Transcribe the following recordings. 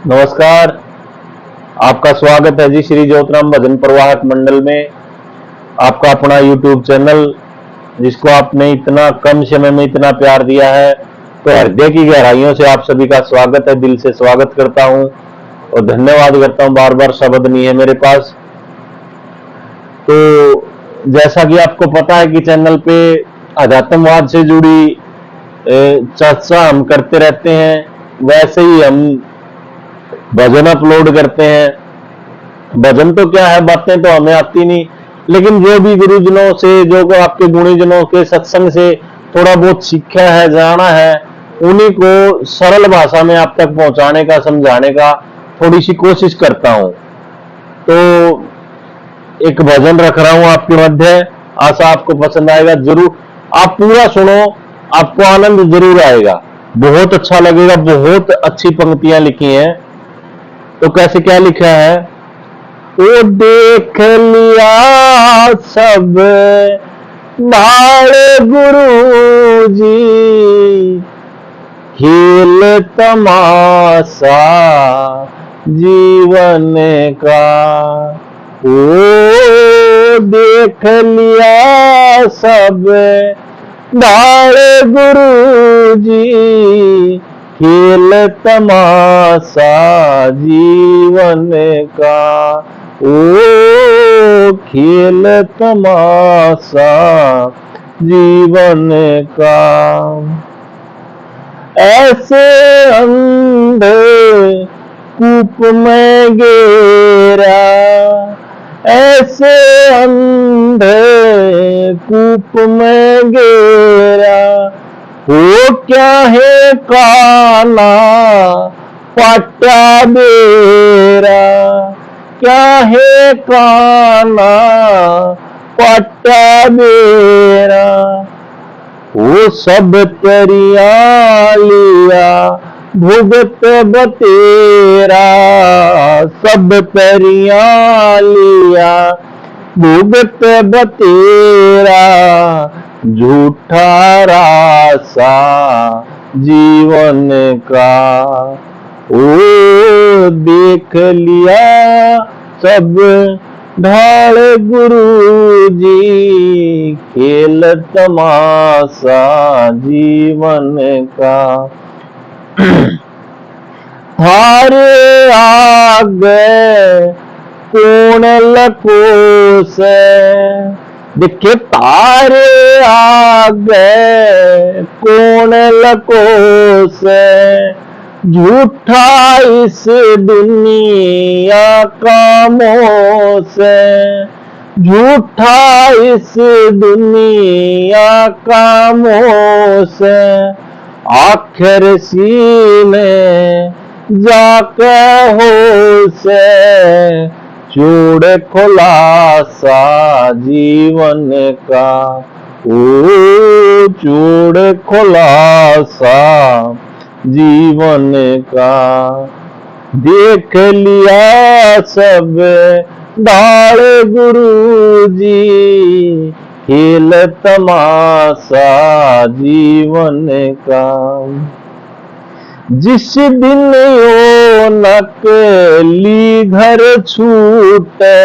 नमस्कार। आपका स्वागत है जी श्री ज्योतिराम भजन प्रवाहक मंडल में। आपका अपना YouTube चैनल, जिसको आपने इतना कम समय में इतना प्यार दिया है, तो हृदय की गहराइयों से आप सभी का स्वागत है। दिल से स्वागत करता हूं और धन्यवाद करता हूं। बार बार शब्द नहीं है मेरे पास। तो जैसा कि आपको पता है कि चैनल पे अध्यात्मवाद से जुड़ी चर्चा हम करते रहते हैं, वैसे ही हम भजन अपलोड करते हैं। भजन तो क्या है, बातें तो हमें आती नहीं, लेकिन जो भी गुरुजनों से, जो आपके गुणीजनों के सत्संग से थोड़ा बहुत सीखा है, जाना है, उन्हीं को सरल भाषा में आप तक पहुंचाने का, समझाने का थोड़ी सी कोशिश करता हूं। तो एक भजन रख रहा हूं आपके मध्य, आशा आपको पसंद आएगा। जरूर आप पूरा सुनो, आपको आनंद जरूर आएगा, बहुत अच्छा लगेगा। बहुत अच्छी पंक्तियां लिखी हैं। तो कैसे क्या लिखा है? वो देख लिया सब भाड़े गुरु जी, खेल तमाशा जीवन का। वो देख लिया सब भाड़े गुरु जी, खेल तमाशा जीवन का। ओ खेल तमाशा जीवन का। ऐसे अंधे कूप में गिरा, ऐसे अंधे कूप में गिरा। वो क्या है काना पाटा बेरा, क्या है काना पाटा बेरा। वो सब तेरिया लिया भुगत बतेरा, सब तेरिया लिया भुगत बतेरा। झूठा रासा जीवन का। ओ देख लिया सब ढाल गुरु जी, खेल तमाशा जीवन का। थारे आगे कौन लको से, देखे तारे आगे कौन लको से। झूठा इस दुनिया कामों से, झूठा इस दुनिया कामों से। आखिर सीने जाके हो से, चूड़ खुलासा जीवन का। ओ चूड़ खुलासा जीवन का। देख लिया सब ढाल गुरु जी, खेल तमाशा जीवन का। जिस दिन यो नकली घर छूटे,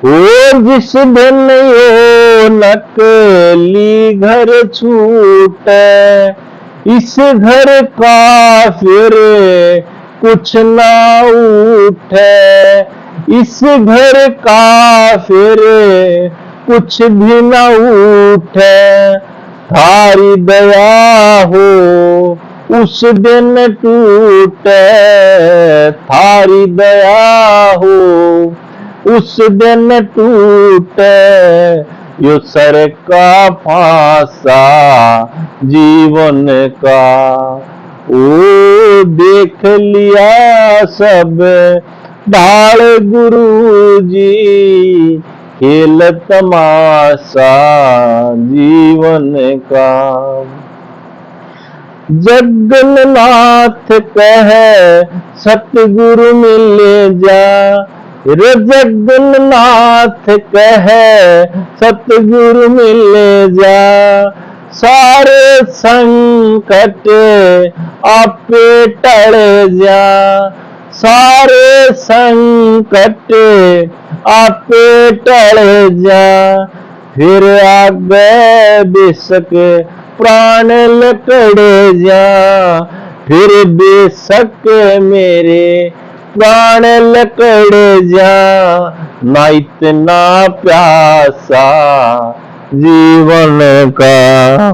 और जिस दिन यो नकली घर छूटे। इस घर का फिर कुछ ना उठे, इस घर का फिर कुछ भी ना उठे। थारी दया हो उस दिन टूटे, थारी दया हो उस दिन टूटे। यो सर का फांसा जीवन का। ओ देख लिया सब ढाल गुरु जी, खेल तमाशा जीवन का। जगन्नाथ कहे सतगुरु मिल जा, रे जगन्नाथ कहे सतगुरु मिल जा। सारे संकट आपे टल जा, सारे संकट आपे टल जा, फिर आगे बेशक प्राण लकड़ जा, फिर बेशक मेरे प्राण लकड़ जा, ना इतना प्यासा जीवन का,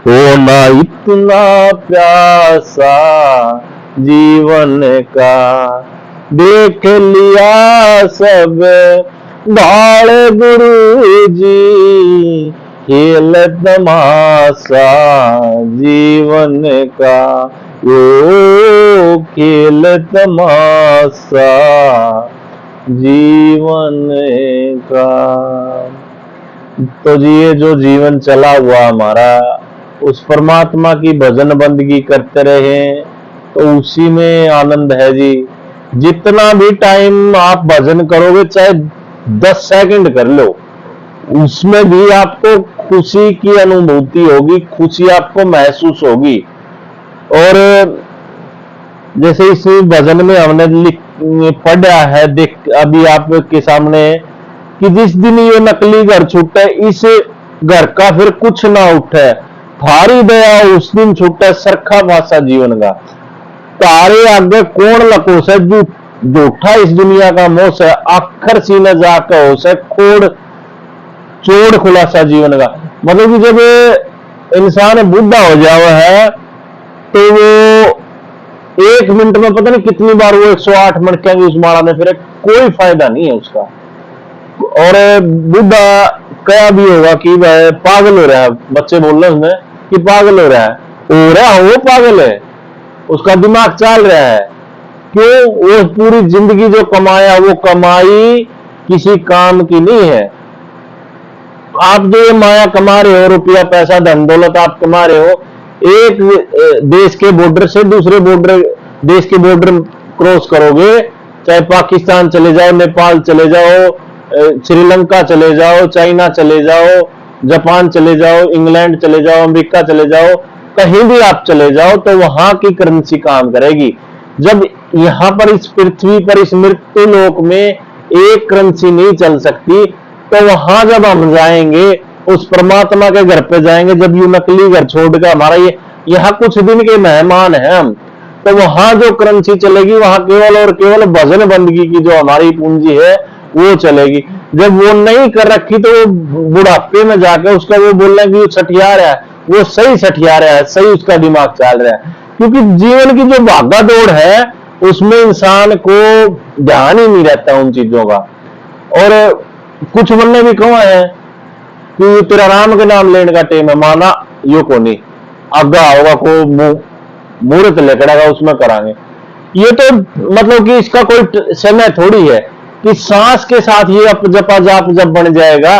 ओ ना इतना प्यासा जीवन का, देख लिया सब भाड़ गुरु जी, खेल तमाशा जीवन का, ओ खेल तमाशा जीवन का। तो जी ये जो जीवन चला हुआ हमारा, उस परमात्मा की भजन बंदगी करते रहे तो उसी में आनंद है जी। जितना भी टाइम आप भजन करोगे, चाहे 10 सेकंड कर लो, उसमें भी आपको खुशी की अनुभूति होगी, खुशी आपको महसूस होगी। और जैसे इस भजन में हमने पढ़ा है, देख अभी आपके सामने, कि जिस दिन ये नकली घर छूटे, इस घर का फिर कुछ ना उठे, थारी दया उस दिन छूटे, सरखा भाषा जीवन का, तारे आगे कौन लको से, झूठा इस दुनिया का मोह से, आखर सीने जाकर हो से खोड़ चोड़ खुलासा जीवन का। मतलब कि जब इंसान बुढ़ा हो जावा है तो वो 1 मिनट में पता नहीं कितनी बार वो 108 मटकेंगे उस माला में, फिर कोई फायदा नहीं है उसका। और बुढ़ा क्या भी होगा कि वह पागल हो रहा है, बच्चे बोल रहे उसमें कि पागल हो रहा है, वो पागल है, उसका दिमाग चल रहा है। क्यों? वो पूरी जिंदगी जो कमाया, वो कमाई किसी काम की नहीं है। आप जो ये माया कमा रहे हो, रुपया पैसा धन दौलत आप कमा रहे हो, एक देश के बॉर्डर से दूसरे देश के बॉर्डर क्रॉस करोगे, चाहे पाकिस्तान चले जाओ, नेपाल चले जाओ, श्रीलंका चले जाओ, चाइना चले जाओ, जापान चले जाओ, इंग्लैंड चले जाओ, अमेरिका चले जाओ, कहीं भी आप चले जाओ तो वहां की करेंसी काम करेगी। जब यहां पर इस पृथ्वी पर इस मृत्यु लोक में एक करेंसी नहीं चल सकती, तो वहां जब हम जाएंगे, उस परमात्मा के घर पे जाएंगे, जब ये नकली घर छोड़कर हमारा ये यहाँ कुछ दिन के मेहमान हैं हम, तो वहां जो करेंसी चलेगी, वहां केवल और केवल भजन बंदगी की जो हमारी पूंजी है वो चलेगी। जब वो नहीं कर रखी तो बुढ़ापे में जाकर उसका वो बोलना कि वो सठिया रहा है, वो सही सठिया रहा है, सही उसका दिमाग चल रहा है। क्योंकि जीवन की जो भागा दौड़ है उसमें इंसान को ध्यान ही नहीं रहता उन चीजों का। और कुछ बंदे भी कहा है कि तेरा राम के नाम लेने का टेम है, माना यो को नहीं आगा होगा को मुहूर्त लेकड़ेगा उसमें करांगे। ये तो मतलब कि इसका कोई समय थोड़ी है कि सांस के साथ ये जपा जाप जब बन जाएगा,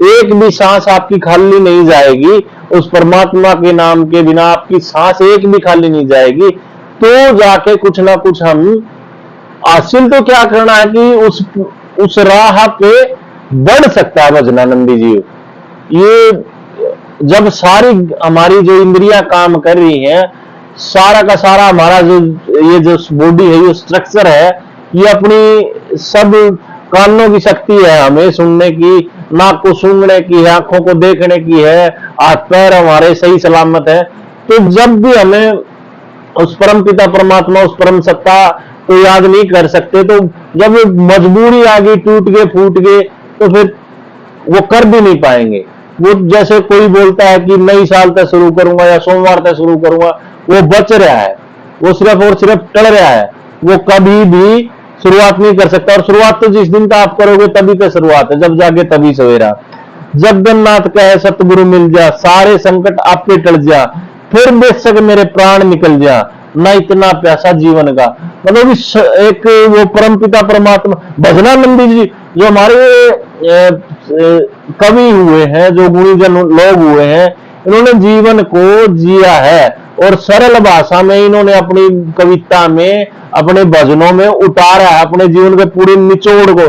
एक भी सांस आपकी खाली नहीं जाएगी, उस परमात्मा के नाम के बिना आपकी सांस एक भी खाली नहीं जाएगी, तो जाके कुछ ना कुछ हम हासिल तो क्या करना है कि उस राह पे बढ़ सकता है भजनानंदी जी। ये जब सारी हमारी जो इंद्रियां काम कर रही हैं, सारा का सारा हमारा ये जो बॉडी है, ये स्ट्रक्चर है, ये अपनी सब कानों की शक्ति है हमें सुनने की, नाक को सूंघने की है, आंखों को देखने की है, हाथ पैर हमारे सही सलामत है। तो जब भी हमें उस परम पिता परमात्मा, उस परम सत्ता को याद नहीं कर सकते, तो जब मजबूरी आ गई, टूट गए फूट गए, तो फिर वो कर भी नहीं पाएंगे। वो जैसे कोई बोलता है कि नई साल तक शुरू करूंगा या सोमवार तक शुरू करूंगा, वो बच रहा है, वो सिर्फ और सिर्फ टल रहा है, वो कभी भी शुरुआत नहीं कर सकता। और शुरुआत तो जिस दिन तक आप करोगे तभी तो शुरुआत है, जब जागे तभी सवेरा। जगन्नाथ कहे सतगुरु मिल जा, सारे संकट आप पे टल जा, फिर बेशक मेरे प्राण निकल जा, ना इतना प्यासा जीवन का। मतलब एक वो परम पिता परमात्मा भजनानंदी जी जो हमारे कवि हुए हैं, जो गुणीजन लोग हुए हैं, इन्होंने जीवन को जिया है और सरल भाषा में इन्होंने अपनी कविता में, अपने भजनों में उतारा है अपने जीवन के पूरे निचोड़ को।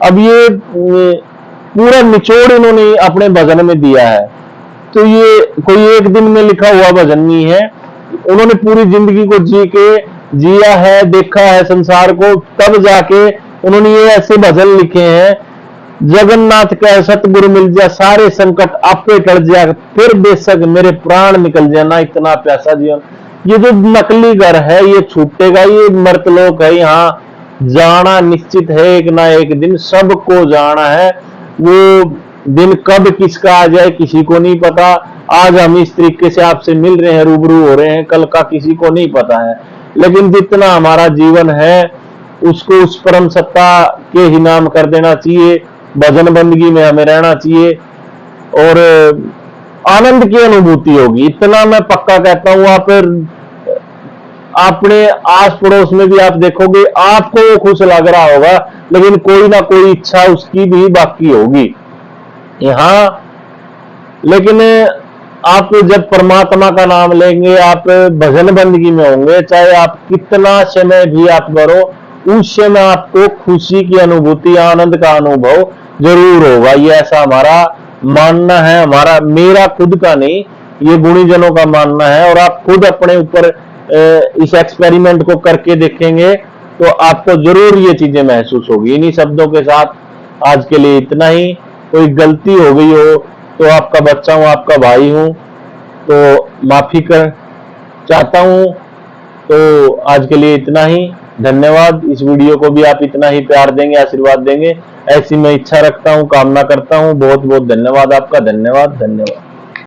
अब ये पूरा निचोड़ इन्होंने अपने भजन में दिया है। तो ये कोई एक दिन में लिखा हुआ भजन नहीं है, उन्होंने पूरी जिंदगी को जी के जिया है, देखा है संसार को, तब जाके उन्होंने ये ऐसे भजन लिखे हैं, जगन्नाथ का सतगुरु मिल जा, सारे संकट आपे टल जा, फिर बेशक मेरे प्राण निकल जाना, इतना प्यासा जीवन। ये जो नकली घर है ये छूटेगा, ये मर्तलोक है, यहाँ जाना निश्चित है एक ना एक दिन, सबको जाना है। वो दिन कब किसका आ जाए किसी को नहीं पता। आज हम इस तरीके से आपसे मिल रहे हैं, रूबरू हो रहे हैं, कल का किसी को नहीं पता है। लेकिन जितना हमारा जीवन है उसको उस परम सत्ता के ही नाम कर देना चाहिए, भजन बंदगी में हमें रहना चाहिए और आनंद की अनुभूति होगी, इतना मैं पक्का कहता हूं। आप अपने आस पड़ोस में भी आप देखोगे, आपको वो खुश लग रहा होगा, लेकिन कोई ना कोई इच्छा उसकी भी बाकी होगी यहाँ। लेकिन आप जब परमात्मा का नाम लेंगे, आप भजन बंदगी में होंगे, चाहे आप कितना समय भी आप करो, उस समय आपको खुशी की अनुभूति, आनंद का अनुभव जरूर होगा। ये ऐसा हमारा मानना है, हमारा, मेरा खुद का नहीं, ये गुणीजनों का मानना है। और आप खुद अपने ऊपर इस एक्सपेरिमेंट को करके देखेंगे तो आपको जरूर ये चीजें महसूस होगी। इन्हीं शब्दों के साथ आज के लिए इतना ही। कोई गलती हो गई हो तो आपका बच्चा हूं, आपका भाई हूं, तो माफी कर चाहता हूं। तो आज के लिए इतना ही, धन्यवाद। इस वीडियो को भी आप इतना ही प्यार देंगे, आशीर्वाद देंगे, ऐसी मैं इच्छा रखता हूं, कामना करता हूं। बहुत बहुत धन्यवाद आपका, धन्यवाद धन्यवाद।